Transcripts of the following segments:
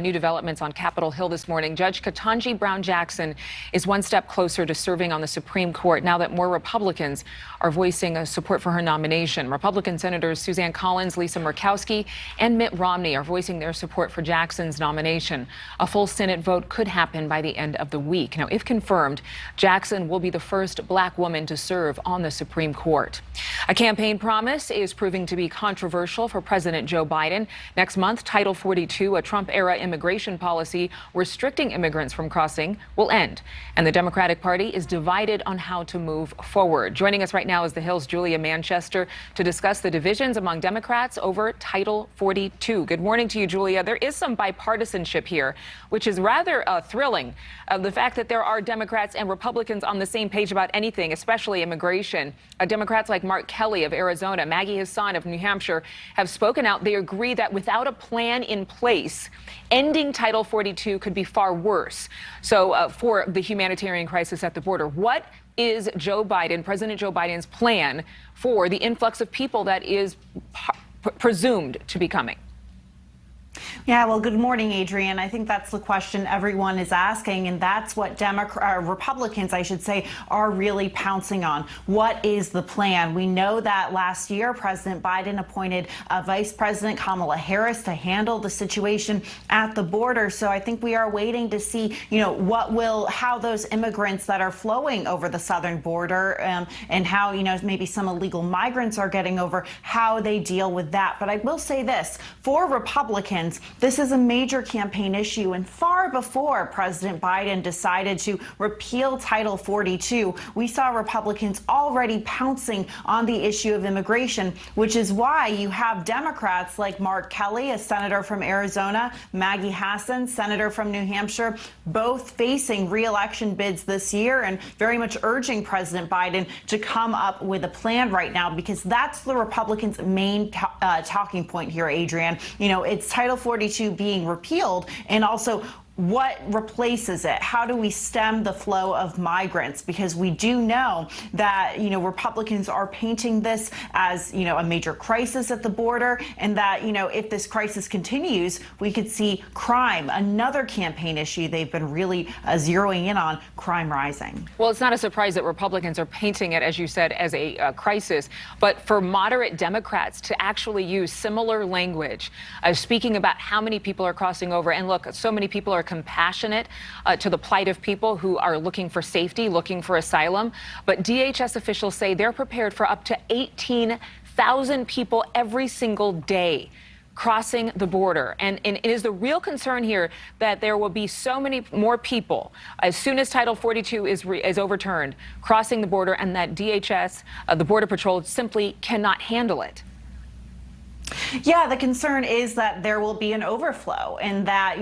New developments on Capitol Hill this morning. Judge Ketanji Brown Jackson is one step closer to serving on the Supreme Court now that more Republicans are voicing support for her nomination. Republican Senators Suzanne Collins, Lisa Murkowski, and Mitt Romney are voicing their support for Jackson's nomination. A full Senate vote could happen by the end of the week. Now, if confirmed, Jackson will be the first black woman to serve on the Supreme Court. A campaign promise is proving to be controversial for President Joe Biden. Next month, Title 42, a Trump-era immigration policy restricting immigrants from crossing, will end. And the Democratic Party is divided on how to move forward. Joining us right now is the Hill's Julia Manchester to discuss the divisions among Democrats over Title 42. Good morning to you, Julia. There is some bipartisanship here, which is rather thrilling. The fact that there are Democrats and Republicans on the same page about anything, especially immigration. Democrats like Mark Kelly of Arizona, Maggie Hassan of New Hampshire have spoken out. They agree that without a plan in place, ending Title 42 could be far worse. So for the humanitarian crisis at the border, what is President Joe Biden's plan for the influx of people that is presumed to be coming? Yeah, well, good morning, Adrienne. I think that's the question everyone is asking, and that's what Republicans, I should say, are really pouncing on. What is the plan? We know that last year, President Biden appointed Vice President Kamala Harris to handle the situation at the border. So I think we are waiting to see, how those immigrants that are flowing over the southern border and how, maybe some illegal migrants are getting over, how they deal with that. But I will say this, for Republicans, this is a major campaign issue, and far before President Biden decided to repeal Title 42, we saw Republicans already pouncing on the issue of immigration, which is why you have Democrats like Mark Kelly, a senator from Arizona, Maggie Hassan, senator from New Hampshire, both facing re-election bids this year and very much urging President Biden to come up with a plan right now, because that's the Republicans' main talking point here, Adrienne. It's Title 42 being repealed, and also what replaces it? How do we stem the flow of migrants? Because we do know that, Republicans are painting this as, a major crisis at the border, and that, if this crisis continues, we could see crime, another campaign issue they've been really zeroing in on, crime rising. Well, it's not a surprise that Republicans are painting it, as you said, as a crisis. But for moderate Democrats to actually use similar language, speaking about how many people are crossing over, and look, so many people are compassionate to the plight of people who are looking for safety, looking for asylum. But DHS officials say they're prepared for up to 18,000 people every single day crossing the border. And it is the real concern here that there will be so many more people as soon as Title 42 is overturned crossing the border, and that DHS, the Border Patrol, simply cannot handle it. Yeah, the concern is that there will be an overflow, and that,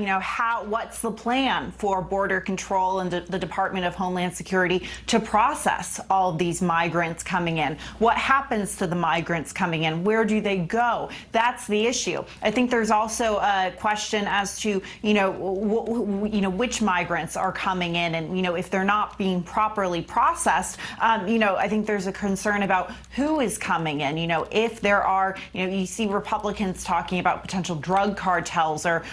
what's the plan for Border Control and the Department of Homeland Security to process all of these migrants coming in? What happens to the migrants coming in? Where do they go? That's the issue. I think there's also a question as to, which migrants are coming in, and, if they're not being properly processed, I think there's a concern about who is coming in. If there are, you see Republicans talking about potential drug cartels or,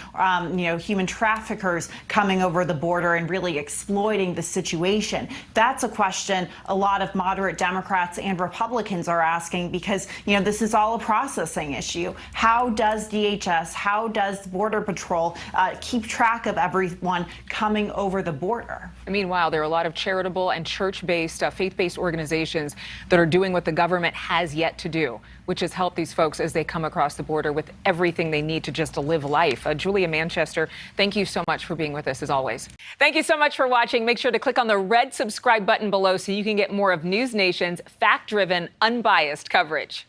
human traffickers coming over the border and really exploiting the situation. That's a question a lot of moderate Democrats and Republicans are asking, because, this is all a processing issue. How does DHS, how does Border Patrol keep track of everyone coming over the border? Meanwhile, there are a lot of charitable and church-based, faith-based organizations that are doing what the government has yet to do, which is help these folks as they come across the border with everything they need to just to live life. Julia Manchester, thank you so much for being with us, as always. Thank you so much for watching. Make sure to click on the red subscribe button below so you can get more of NewsNation's fact-driven, unbiased coverage.